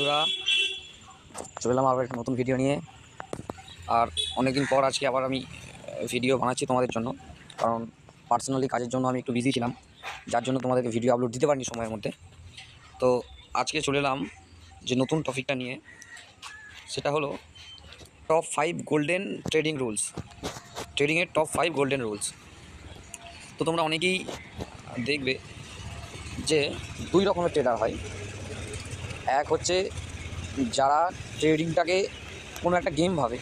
বন্ধুরা, চলে এলাম আবার একটা নতুন ভিডিও নিয়ে। আর অনেকদিন পর আজকে আবার আমি ভিডিও বানাচ্ছি তোমাদের জন্য, কারণ পার্সোনালি কাজের জন্য আমি একটু বিজি ছিলাম, যার জন্য তোমাদেরকে ভিডিও আপলোড দিতে পারিনি সময়ের মধ্যে। তো আজকে চলে এলাম যে নতুন টপিকটা নিয়ে, সেটা হলো টপ 5 গোল্ডেন ট্রেডিং রুলস, ট্রেডিংয়ের টপ 5 গোল্ডেন রুলস। তো তোমরা অনেকেই দেখবে যে দুই রকমের ট্রেডার হয়। এক হচ্ছে যারা ট্রেডিংটাকে কোনো একটা গেম ভাবে,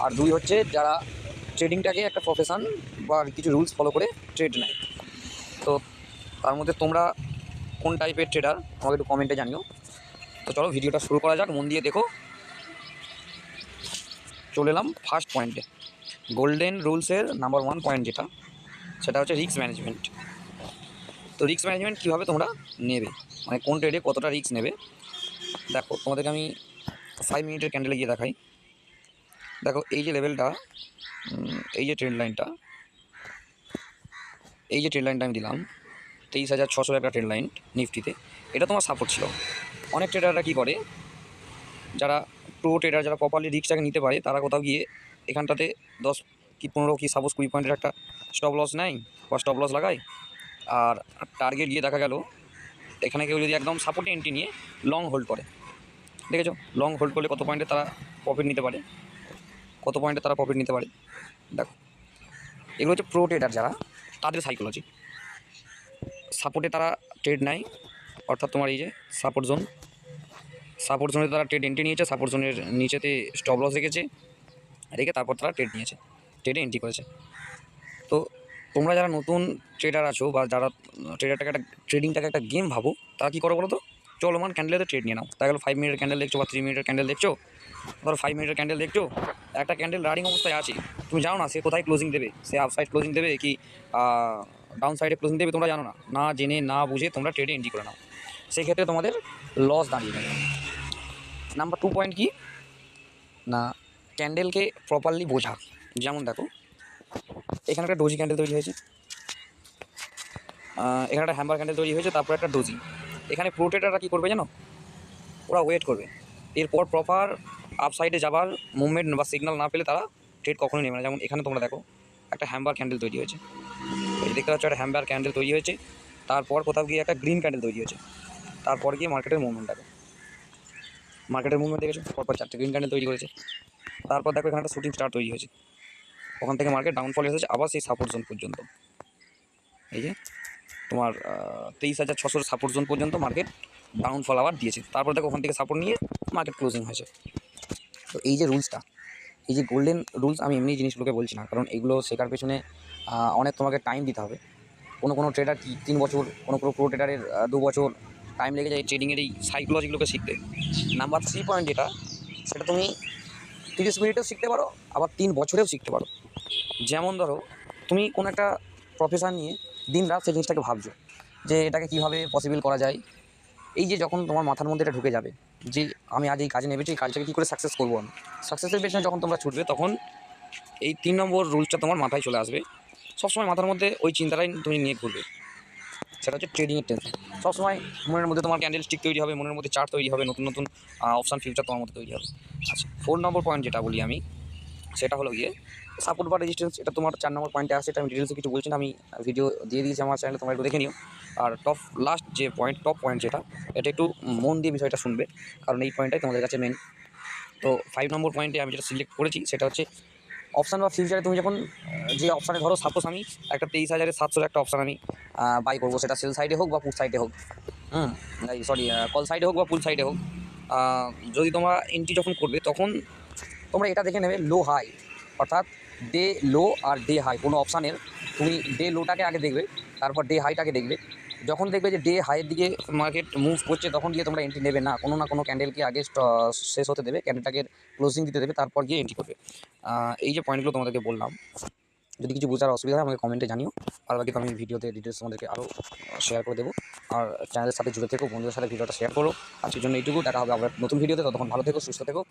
আর দুই হচ্ছে যারা ট্রেডিংটাকে একটা প্রফেশন বা কিছু রুলস ফলো করে ট্রেড নেয়। তো তার মধ্যে তোমরা কোন টাইপের ট্রেডার আমাকে একটু কমেন্টে জানিও। তো চলো ভিডিওটা শুরু করা যাক, মন দিয়ে দেখো। চলে এলাম ফার্স্ট পয়েন্টে, গোল্ডেন রুলসের নাম্বার 1 পয়েন্ট যেটা, সেটা হচ্ছে রিস্ক ম্যানেজমেন্ট। তো রিস্ক ম্যানেজমেন্ট কীভাবে তোমরা নেবে, মানে কোন ট্রেডে কতটা রিস্ক নেবে। দেখো তোমাদেরকে আমি 5 মিনিটের ক্যান্ডেলে গিয়ে দেখাই। দেখো এই যে লেভেলটা, এই যে ট্রেড লাইনটা, এই যে ট্রেড লাইনটা আমি দিলাম 23,600 একটা ট্রেড লাইন নিফটিতে, এটা তোমার সাপোর্ট ছিল। অনেক ট্রেডাররা কী করে, যারা প্রো ট্রেডার, যারা প্রপারলি রিস্কটাকে নিতে পারে, তারা কোথাও গিয়ে এখানটাতে 10 কি 15 কি সাপোজ 20 পয়েন্টের একটা স্টপ লস নেয় বা স্টপ লস লাগায়। আর টার্গেট গিয়ে দেখা গেল এখানে কেউ যদি একদম সাপোর্টে এন্ট্রি নিয়ে লং হোল্ড করে, দেখেছো লং হোল্ড করলে কত পয়েন্টে তারা প্রফিট নিতে পারে, কত পয়েন্টে তারা প্রফিট নিতে পারে। দেখো এগুলো হচ্ছে প্রো ট্রেডার যারা, তাদের সাইকোলজি। সাপোর্টে তারা ট্রেড নেয়, অর্থাৎ তোমার এই যে সাপোর্ট জোনে তারা ট্রেড এন্ট্রি নিয়েছে, সাপোর্ট জোনের নিচেতে স্টপ লস রেখে তারপর তারা ট্রেড নিয়েছে, ট্রেডে এন্ট্রি করেছে। তো তোমরা যারা নতুন ট্রেডার আছো বা যারা ট্রেডিংটাকে একটা গেম ভাবো, তারা কী করো বলো তো, চলমান ক্যান্ডেলেতে ট্রেড নিয়ে নাও। তাই গেলো 5 মিনিটের ক্যান্ডেল দেখছো বা 3 মিনিটের ক্যান্ডেল দেখছো, ধরো 5 মিনিটের ক্যান্ডেল দেখছো, একটা ক্যান্ডেল রানিং অবস্থায় আছে, তুমি জানো না সে কোথায় ক্লোজিং দেবে, সে আপ সাইড ক্লোজিং দেবে কি ডাউন সাইডে ক্লোজিং দেবে, তোমরা জানো না, না জেনে না বুঝে তোমরা ট্রেডে এন্ট্রি করে নাও, সেই ক্ষেত্রে তোমাদের লস দাঁড়িয়ে যাবে। নাম্বার 2 পয়েন্ট কি না, ক্যান্ডেলকে প্রপারলি বোঝা। যেমন দেখো এখানে একটা ডোজি ক্যান্ডেল তৈরি হয়েছে, এখানে একটা হ্যাম্বার ক্যান্ডেল তৈরি হয়েছে, তারপর একটা ডোজি। এখানে প্রো ট্রেডাররা কী করবে জানো, ওরা ওয়েট করবে, এরপর প্রপার আপ সাইডে যাবার মুভমেন্ট বা সিগন্যাল না পেলে তারা ট্রেড কখনোই নেবে না। যেমন এখানে তোমরা দেখো একটা হ্যাম্বার ক্যান্ডেল তৈরি হয়েছে, এই দেখতে পাচ্ছ একটা হ্যাম্বার ক্যান্ডেল তৈরি হয়েছে, তারপর কোথাও গিয়ে একটা গ্রিন ক্যান্ডেল তৈরি হয়েছে, তারপর গিয়ে মার্কেটের মুভমেন্ট দেখো, মার্কেটের মুভমেন্ট দেখেছো, পরপর 4টে গ্রিন ক্যান্ডেল তৈরি করেছে, তারপর দেখো এখানে একটা শুটিং স্টার তৈরি হয়েছে, ওখান থেকে মার্কেট ডাউনফল এসেছে আবার সেই সাপোর্ট জোন পর্যন্ত। এই যে তোমার 23,600 সাপোর্ট জোন পর্যন্ত মার্কেট ডাউনফল আবার দিয়েছে, তারপর দেখো ওখান থেকে সাপোর্ট নিয়ে মার্কেট ক্লোজিং হয়েছে। তো এই যে রুলসটা, এই যে গোল্ডেন রুলস, আমি এমনি জিনিসগুলোকে বলছি না, কারণ এগুলো শেখার পেছনে অনেক তোমাকে টাইম দিতে হবে। কোনো ট্রেডার 3 বছর, কোনো প্রো ট্রেডারের 2 বছর টাইম লেগে যায় ট্রেডিংয়ের এই সাইকোলজিগুলোকে শিখতে। নাম্বার 3 পয়েন্ট যেটা, সেটা তুমি 30 মিনিটেও শিখতে পারো, আবার 3 বছরেও শিখতে পারো। যেমন ধরো তুমি কোনো একটা প্রফেশন নিয়ে দিন রাত সেই জিনিসটাকে ভাবছো যে এটাকে কীভাবে পসিবল করা যায়। এই যে যখন তোমার মাথার মধ্যে এটা ঢুকে যাবে যে আমি আজ এই কাজে নেমেছি, এই কাজটাকে কী করে সাকসেস করবো, আমি সাকসেসের পেছনে যখন তোমরা ছুটবে, তখন এই 3 নম্বর রুলসটা তোমার মাথায় চলে আসবে। সবসময় মাথার মধ্যে ওই চিন্তাটাই তুমি নিয়ে ঘুরবে, সেটা হচ্ছে ট্রেডিংয়ের টেনশন। সবসময় মনের মধ্যে তোমার ক্যান্ডেল স্টিক তৈরি হবে, মনের মধ্যে চার্ট তৈরি হবে, নতুন নতুন অপশান ফিউচার তোমার মধ্যে তৈরি হবে। আচ্ছা, 4 নম্বর পয়েন্ট যেটা বলি আমি, সেটা হলো গিয়ে সাপোর্ট বা রেজিস্ট্যান্স। এটা তোমার 4 নম্বর পয়েন্টে আসে, এটা আমি ডিটেলসে কিছু বলছি না, আমি ভিডিও দিয়ে দিয়েছি আমার চ্যানেলে, তোমরা একটু দেখে নিও। আর লাস্ট যে পয়েন্ট, টপ পয়েন্ট যেটা, এটা একটু মন দিয়ে বিষয়টা শুনবে, কারণ এই পয়েন্টটাই তোমাদের কাছে মেন। তো 5 নম্বর পয়েন্টে আমি যেটা সিলেক্ট করেছি, সেটা হচ্ছে অপশান বা ফিউচারে তুমি যখন যে অপশানে, ধরো সাপোজ আমি একটা 23,700 একটা অপশান আমি বাই করবো, সেটা সেল সাইডে হোক বা পুট সাইডে হোক, কল সাইডে হোক বা পুল সাইডে হোক। যদি তোমরা এন্ট্রি যখন করবে, তখন তোমরা এটা দেখে নেবে লো হাই, অর্থাৎ ডে লো আর ডে হাই কোনো অপশানের। তুমি ডে লোটাকে আগে দেখবে, তারপর ডে হাইটাকে দেখবে। যখন দেখবে যে ডে হাইয়ের দিকে মার্কেট মুভ করছে, তখন গিয়ে তোমরা এন্ট্রি নেবে না, কোনো ক্যান্ডেলকে আগে শেষ হতে দেবে, ক্যান্ডেলটাকে ক্লোজিং দিতে দেবে, তারপর গিয়ে এন্ট্রি করবে। এই যে পয়েন্টগুলো তোমাদেরকে বললাম, যদি কিছু বোঝার অসুবিধা হয় আমাকে কমেন্টে জানিও, আর বাকি তো আমি ভিডিওতে ডিটেলস তোমাদেরকে আরও শেয়ার করে দেবো। আর চ্যানেলের সাথে জুড়ে থেকো, বন্ধুদের সাথে ভিডিওটা শেয়ার করো। আজকের জন্য এইটুকু, দেখা হবে আবার নতুন ভিডিওতে, ততক্ষণ ভালো থেকো, সুস্থ থেকো।